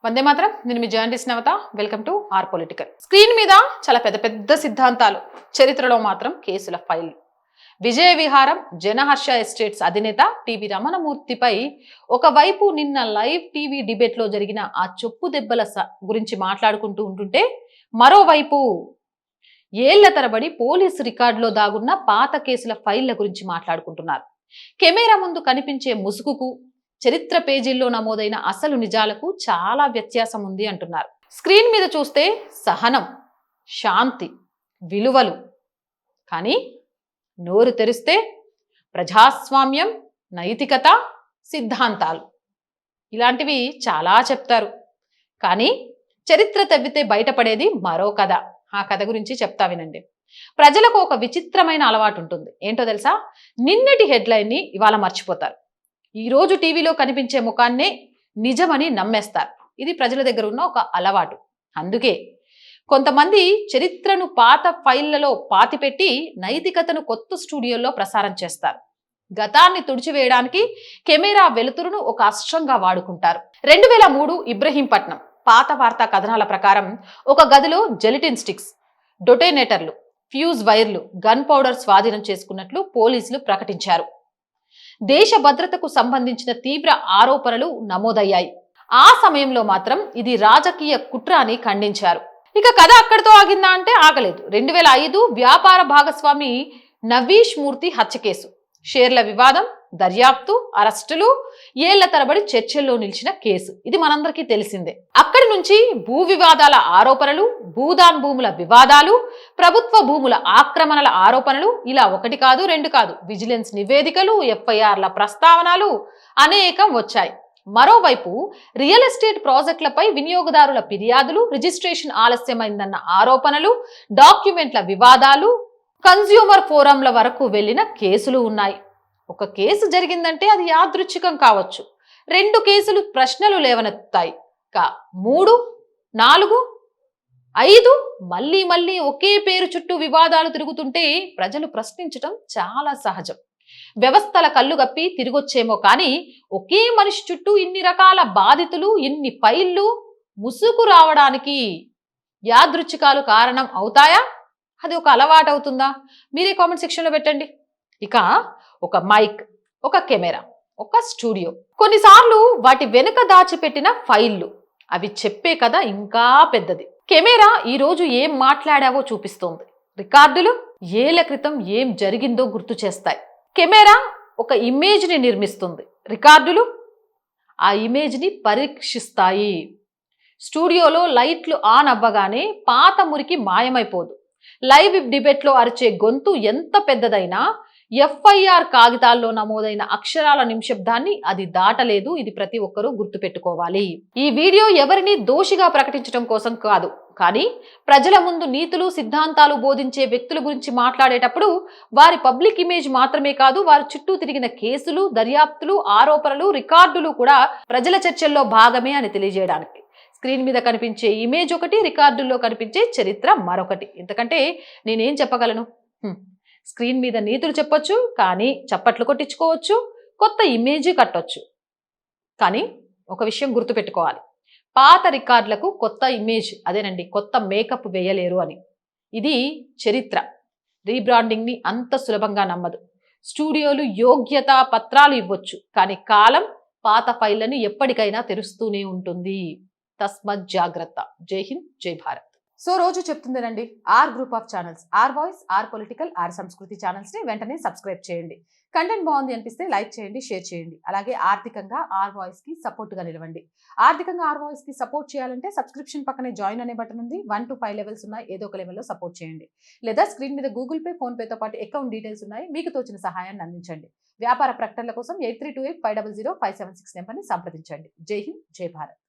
వందే మాత్రం. నేను మీ journalist Navata. Welcome to R political. Screen మీద చాలా పెద్ద పెద్ద సిద్ధాంతాలు, చరిత్రలో మాత్రం కేసుల ఫైల్. విజయ విహారం జనహర్ష ఎస్టేట్స్ అధినేత టీవీ రమణమూర్తిపై ఒకవైపు నిన్న లైవ్ టీవీ డిబేట్ లో జరిగిన ఆ చెప్పు దెబ్బల గురించి మాట్లాడుకుంటూ ఉంటుంటే, మరోవైపు ఏళ్ల తరబడి పోలీసు రికార్డులో దాగున్న పాత కేసుల ఫైళ్ల గురించి మాట్లాడుకుంటున్నారు. కెమెరా ముందు కనిపించే ముసుగుకు, చరిత్ర పేజీల్లో నమోదైన అసలు నిజాలకు చాలా వ్యత్యాసం ఉంది అంటున్నారు. స్క్రీన్ మీద చూస్తే సహనం, శాంతి, విలువలు, కానీ నోరు తెరిస్తే ప్రజాస్వామ్యం, నైతికత, సిద్ధాంతాలు ఇలాంటివి చాలా చెప్తారు. కానీ చరిత్ర తవ్వితే బయటపడేది మరో కథ. ఆ కథ గురించి చెప్తా వినండి. ప్రజలకు ఒక విచిత్రమైన అలవాటు ఉంటుంది. ఏంటో తెలుసా? నిన్నటి హెడ్లైన్ ని ఇవాళ మర్చిపోతారు. ఈ రోజు టీవీలో కనిపించే ముఖాన్నే నిజమని నమ్మేస్తారు. ఇది ప్రజల దగ్గర ఉన్న ఒక అలవాటు. అందుకే కొంతమంది చరిత్రను పాత ఫైళ్లలో పాతిపెట్టి నైతికతను కొత్త స్టూడియోల్లో ప్రసారం చేస్తారు. గతాన్ని తుడిచివేయడానికి కెమెరా వెలుతురును ఒక అస్త్రంగా వాడుకుంటారు. 2003 ఇబ్రహీంపట్నం పాత వార్తా కథనాల ప్రకారం ఒక గదిలో జెలటిన్ స్టిక్స్, డొటేనేటర్లు, ఫ్యూజ్ వైర్లు, గన్ పౌడర్ స్వాధీనం చేసుకున్నట్లు పోలీసులు ప్రకటించారు. దేశ భద్రతకు సంబంధించిన తీవ్ర ఆరోపణలు నమోదయ్యాయి. ఆ సమయంలో మాత్రం ఇది రాజకీయ కుట్ర అని ఖండించారు. ఇక కథ అక్కడితో ఆగిందా అంటే ఆగలేదు. 2005 వ్యాపార భాగస్వామి నవీష్ మూర్తి హత్య కేసు, షేర్ల వివాదం, దర్యాప్తు, అరెస్టులు, ఏళ్ల తరబడి చర్చల్లో నిలిచిన కేసు. ఇది మనందరికీ తెలిసిందే. అక్కడి నుంచి భూ వివాదాల ఆరోపణలు, భూదాన్ భూముల వివాదాలు, ప్రభుత్వ భూముల ఆక్రమణల ఆరోపణలు, ఇలా ఒకటి కాదు రెండు కాదు, విజిలెన్స్ నివేదికలు, ఎఫ్ఐఆర్ల ప్రస్తావనలు అనేకం వచ్చాయి. మరోవైపు రియల్ ఎస్టేట్ ప్రాజెక్టులపై వినియోగదారుల ఫిర్యాదులు, రిజిస్ట్రేషన్ ఆలస్యమైందన్న ఆరోపణలు, డాక్యుమెంట్ల వివాదాలు, కన్స్యూమర్ ఫోరంల వరకు వెళ్లిన కేసులు ఉన్నాయి. ఒక కేసు జరిగిందంటే అది యాదృచ్ఛికం కావచ్చు. 2 కేసులు ప్రశ్నలు లేవనెత్తాయి. 3, 4, 5 మళ్ళీ మళ్ళీ ఒకే పేరు చుట్టూ వివాదాలు తిరుగుతుంటే ప్రజలు ప్రశ్నించటం చాలా సహజం. వ్యవస్థల కళ్ళుగప్పి తిరిగొచ్చేమో కానీ ఒకే మనిషి చుట్టూ ఇన్ని రకాల బాధితులు, ఇన్ని ఫైళ్లు ముసుగు రావడానికి యాదృచ్ఛికాలు కారణం అవుతాయా? అది ఒక అలవాటు అవుతుందా? మీరే కామెంట్ సెక్షన్లో పెట్టండి. ఇక ఒక మైక్, ఒక కెమెరా, ఒక స్టూడియో, కొన్నిసార్లు వాటి వెనుక దాచిపెట్టిన ఫైళ్లు, అవి చెప్పే కథ ఇంకా పెద్దది. కెమెరా ఈరోజు ఏం మాట్లాడావో చూపిస్తోంది. రికార్డులు ఏళ్ల క్రితం ఏం జరిగిందో గుర్తు చేస్తాయి. కెమెరా ఒక ఇమేజ్ని నిర్మిస్తుంది, రికార్డులు ఆ ఇమేజ్ని పరీక్షిస్తాయి. స్టూడియోలో లైట్లు ఆన్ అవ్వగానే పాత మురికి మాయమైపోదు. లైవ్ డిబేట్లో అరిచే గొంతు ఎంత పెద్దదైనా ఎఫ్ఐఆర్ కాగితాల్లో నమోదైన అక్షరాల నిమిషబ్దాన్ని అది దాటలేదు. ఇది ప్రతి ఒక్కరూ గుర్తుపెట్టుకోవాలి. ఈ వీడియో ఎవరిని దోషిగా ప్రకటించడం కోసం కాదు, కానీ ప్రజల ముందు నీతులు, సిద్ధాంతాలు బోధించే వ్యక్తుల గురించి మాట్లాడేటప్పుడు వారి పబ్లిక్ ఇమేజ్ మాత్రమే కాదు, వారి చుట్టూ తిరిగిన కేసులు, దర్యాప్తులు, ఆరోపణలు, రికార్డులు కూడా ప్రజల చర్చల్లో భాగమే అని తెలియజేయడానికి. స్క్రీన్ మీద కనిపించే ఇమేజ్ ఒకటి, రికార్డుల్లో కనిపించే చరిత్ర మరొకటి. ఎందుకంటే నేనేం చెప్పగలను? స్క్రీన్ మీద నీతులు చెప్పొచ్చు, కానీ చప్పట్లు కొట్టించుకోవచ్చు, కొత్త ఇమేజ్ కట్టొచ్చు. కానీ ఒక విషయం గుర్తుపెట్టుకోవాలి, పాత రికార్డులకు కొత్త ఇమేజ్, అదేనండి కొత్త మేకప్ వేయలేరు అని. ఇది చరిత్ర. రీబ్రాండింగ్ ని అంత సులభంగా నమ్మదు. స్టూడియోలు యోగ్యతా పత్రాలు ఇవ్వచ్చు, కానీ కాలం పాత ఫైళ్లను ఎప్పటికైనా తెరుస్తూనే ఉంటుంది. తస్మత్ జాగ్రత్త. జై హింద్, జై భారత్. సో రోజు చెప్తుందేనండి, R group of channels, R voice, R political, R Sanskriti channels ని వెంటనే సబ్స్క్రైబ్ చేయండి. కంటెంట్ బాగుంది అనిపిస్తే లైక్ చేయండి, షేర్ చేయండి. అలాగే ఆర్థికంగా ఆర్ వాయిస్ కి సపోర్ట్ గా నిలవండి. ఆర్థికంగా ఆర్ వాయిస్ కి సపోర్ట్ చేయాలంటే సబ్స్క్రిప్షన్ పక్కనే జాయిన్ అనే బటన్ ఉంది. 1 to 5 లెవెల్స్ ఉన్నాయి. ఏదో ఒక లెవెల్లో సపోర్ట్ చేయండి. లేదా స్క్రీన్ మీద గూగుల్ పే, ఫోన్ పేతో పాటు అకౌంట్ డీటెయిల్స్ ఉన్నాయి. మీకు తోచిన సహాయాన్ని అందించండి. వ్యాపార ప్రకటనల కోసం 8328500576 నెంబర్ని సంప్రదించండి. జై హింద్, జై భారత్.